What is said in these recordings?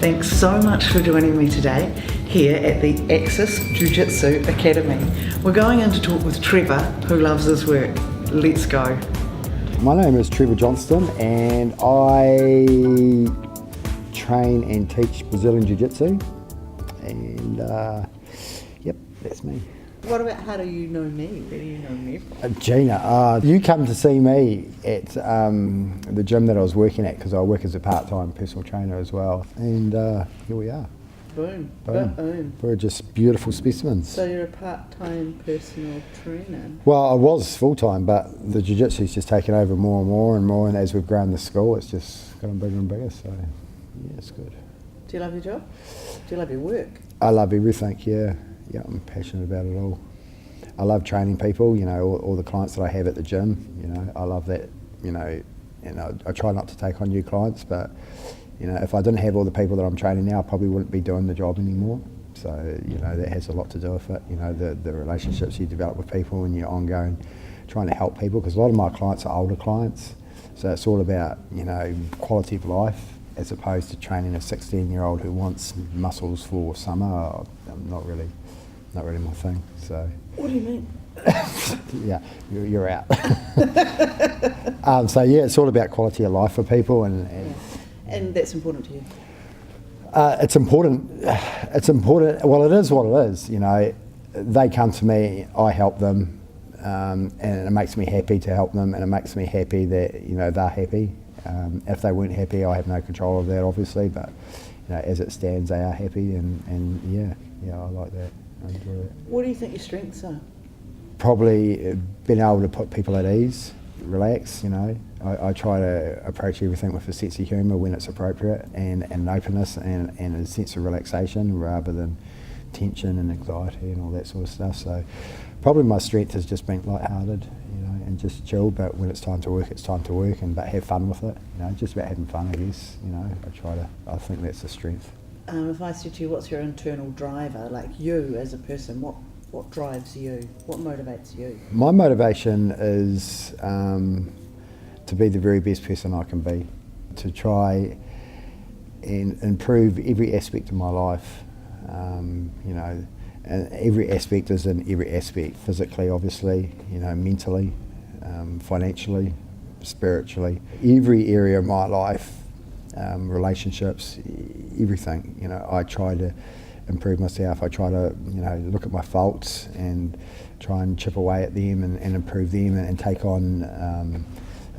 Thanks so much for joining me today here at the Axis Jiu Jitsu Academy. We're going in to talk with Trevor, who loves his work. Let's go. My name is Trevor Johnstone and I train and teach Brazilian Jiu Jitsu, and yep, that's me. What about how do you know me? Where do you know me from? Gina, you come to see me at the gym that I was working at, because I work as a part-time personal trainer as well, and here we are. Boom. Boom. Boom. We're just beautiful specimens. So you're a part-time personal trainer? Well, I was full-time, but the jiu-jitsu's just taken over more and more and more, and as we've grown the school, it's just gotten bigger and bigger, so yeah, it's good. Do you love your job? Do you love your work? I love everything, yeah. Yeah, I'm passionate about it all. I love training people, you know, all the clients that I have at the gym, you know, I love that, you know, and I try not to take on new clients, but, you know, if I didn't have all the people that I'm training now, I probably wouldn't be doing the job anymore. So, you know, that has a lot to do with it, you know, the relationships you develop with people and you're ongoing trying to help people, because a lot of my clients are older clients, so it's all about, you know, quality of life, as opposed to training a 16-year-old who wants muscles for summer. Not really my thing. So. What do you mean? Yeah, you're out. So yeah, it's all about quality of life for people, and that's important to you. It's important. It's important. Well, it is what it is. You know, they come to me, I help them, and it makes me happy to help them, and it makes me happy that, you know, they're happy. If they weren't happy, I have no control of that, obviously, but, you know, as it stands, they are happy, and yeah, I like that. I enjoy it. What do you think your strengths are? Probably being able to put people at ease, relax, you know. I try to approach everything with a sense of humour when it's appropriate, and an openness and a sense of relaxation rather than tension and anxiety and all that sort of stuff. So probably my strength has just been lighthearted, you know, and just chill, but when it's time to work, it's time to work, but have fun with it, you know, just about having fun, I guess, you know. I think that's a strength. If I said to you, what's your internal driver, like you as a person, what drives you? What motivates you? My motivation is to be the very best person I can be, to try and improve every aspect of my life, you know, and every aspect is in every aspect, physically obviously, you know, mentally, financially, spiritually, every area of my life, relationships, everything, you know. I try to improve myself. I try to, you know, look at my faults and try and chip away at them and improve them, and take on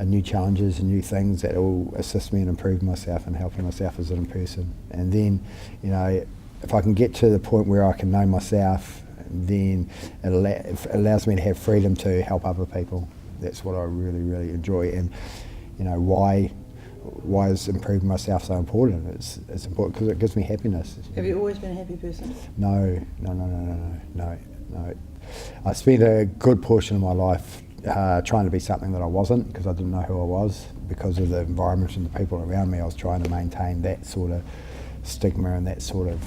new challenges and new things that will assist me in improving myself and helping myself as a person. And then, you know, if I can get to the point where I can know myself, then it allows me to have freedom to help other people. That's what I really, really enjoy. And, you know, why is improving myself so important? It's important because it gives me happiness. Have you always been a happy person? No. I spent a good portion of my life trying to be something that I wasn't, because I didn't know who I was. Because of the environment and the people around me, I was trying to maintain that sort of stigma and that sort of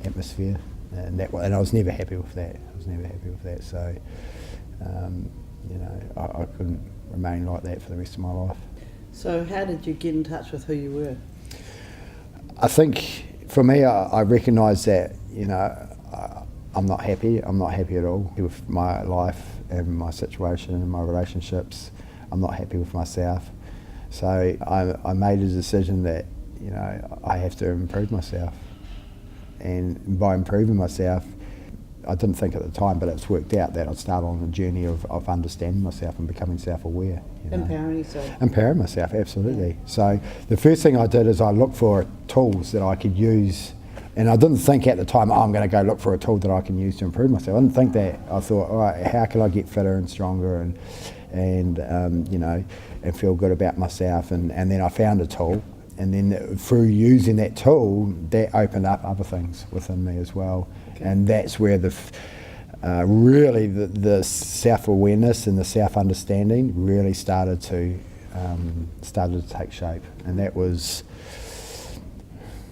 atmosphere, and I was never happy with that. So, you know, I couldn't remain like that for the rest of my life. So how did you get in touch with who you were? I think for me, I recognise that, you know, I'm not happy. I'm not happy at all with my life and my situation and my relationships. I'm not happy with myself. So I made a decision that, you know, I have to improve myself. And by improving myself, I didn't think at the time, but it's worked out that I'd start on a journey of understanding myself and becoming self-aware. You know? Empowering yourself. Empowering myself, absolutely. Yeah. So the first thing I did is I looked for tools that I could use, and I didn't think at the time, I'm going to go look for a tool that I can use to improve myself. I didn't think that. I thought, all right, how can I get fitter and stronger and you know, and feel good about myself? And then I found a tool. And then through using that tool, that opened up other things within me as well. Okay. And that's where really the self-awareness and the self-understanding really started to take shape. And that was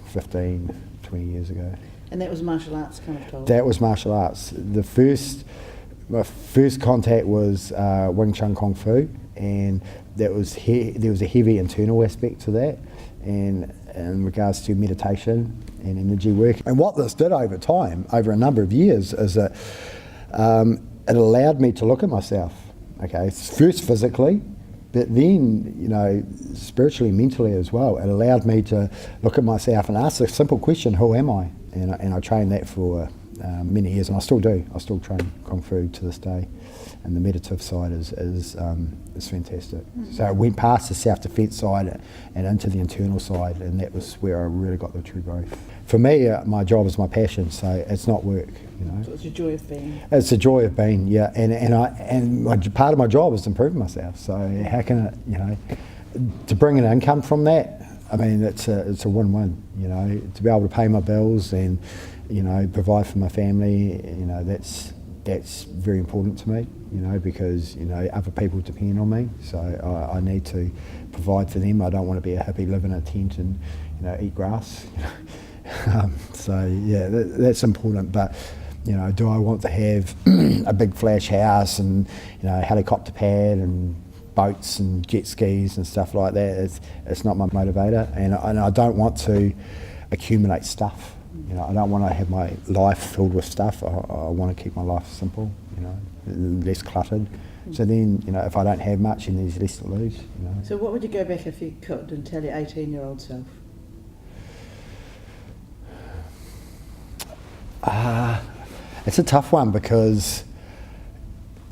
15, 20 years ago. And that was martial arts kind of tool? That was martial arts. My first contact was Wing Chun Kung Fu, and there was a heavy internal aspect to that. And in regards to meditation and energy work. And what this did over time, over a number of years, is that it allowed me to look at myself, okay, first physically, but then, you know, spiritually, mentally as well. It allowed me to look at myself and ask a simple question, who am I? And I trained that for many years, and I still do. I still train Kung Fu to this day. And the meditative side is fantastic. So I went past the self-defense side and into the internal side, and that was where I really got the true growth. For me, my job is my passion, so it's not work, you know. So it's your joy of being. It's a joy of being, yeah. And part of my job is to improve myself. So how can it, you know, to bring an income from that? I mean, it's a win-win, you know. To be able to pay my bills and, you know, provide for my family, you know, that's very important to me, you know, because, you know, other people depend on me, so I need to provide for them. I don't want to be a hippie, live in a tent and, you know, eat grass. So yeah, that's important. But, you know, do I want to have a big flash house and, you know, helicopter pad and boats and jet skis and stuff like that? It's not my motivator, and I don't want to accumulate stuff. You know, I don't want to have my life filled with stuff. I want to keep my life simple, you know, less cluttered. So then, you know, if I don't have much, then there's less to lose, you know. So what would you go back if you could and tell your 18-year-old self? It's a tough one because,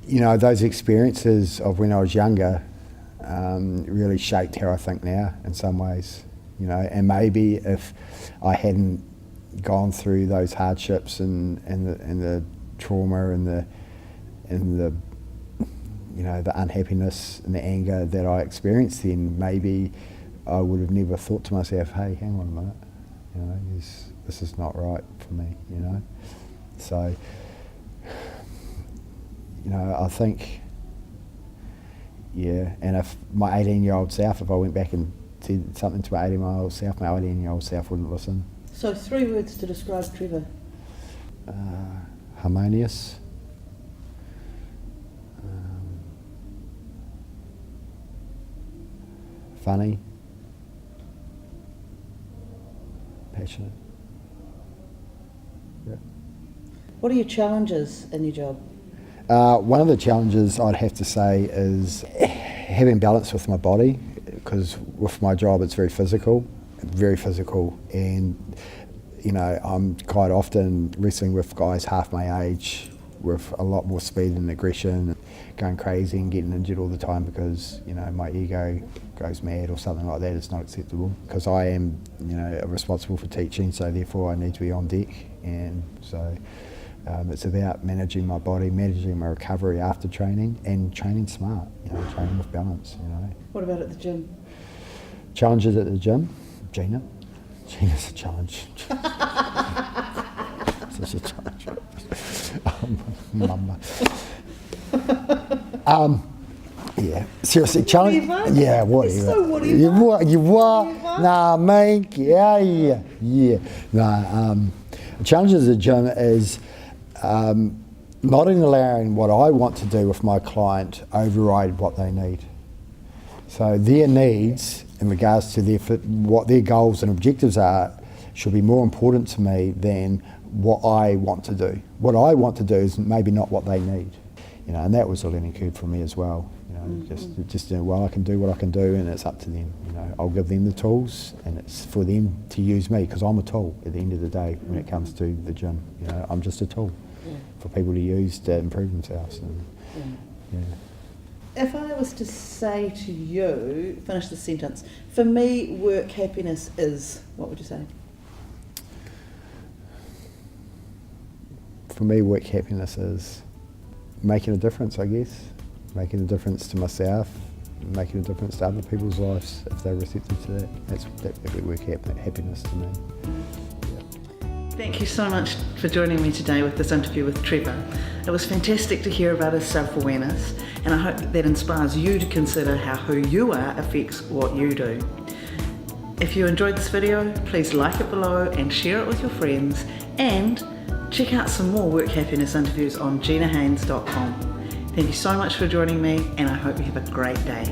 you know, those experiences of when I was younger really shaped how I think now in some ways, you know, and maybe if I hadn't gone through those hardships and the trauma and the you know, the unhappiness and the anger that I experienced, then maybe I would have never thought to myself, hey, hang on a minute, you know, this is not right for me, you know. So, you know, I think, yeah, and if my 18-year-old self, if I went back and said something to my 18-year-old self, my 18-year-old self wouldn't listen. So 3 words to describe Trevor. Harmonious. Funny. Passionate. Yeah. What are your challenges in your job? One of the challenges I'd have to say is having balance with my body, because with my job it's very physical, and you know, I'm quite often wrestling with guys half my age with a lot more speed and aggression, going crazy and getting injured all the time because, you know, my ego goes mad or something like that. It's not acceptable because I am, you know, responsible for teaching, so therefore I need to be on deck, and so it's about managing my body, managing my recovery after training, and training smart, you know, training with balance, you know. What about at the gym? Challenges at the gym? Gina's a challenge. Such a challenge. Mama. Yeah, seriously, challenge. Yeah, whatever. So whatever. You what? Nah, mate. Yeah. Nah. Challenges at the gym is not allowing what I want to do with my client override what they need. So their needs, in regards to what their goals and objectives are, should be more important to me than what I want to do. What I want to do is maybe not what they need, you know, and that was a learning curve for me as well. You know, just well, I can do what I can do, and it's up to them. You know, I'll give them the tools, and it's for them to use me, because I'm a tool at the end of the day when it comes to the gym. You know, I'm just a tool for people to use to improve themselves. And, yeah. If I was to say to you, finish the sentence, for me, work happiness is, what would you say? For me, work happiness is making a difference, I guess. Making a difference to myself, making a difference to other people's lives if they're receptive to that. That would be work happiness to me. Thank you so much for joining me today with this interview with Trevor. It was fantastic to hear about his self-awareness, and I hope that inspires you to consider how who you are affects what you do. If you enjoyed this video, please like it below and share it with your friends, and check out some more work happiness interviews on GinaHaines.com. Thank you so much for joining me, and I hope you have a great day.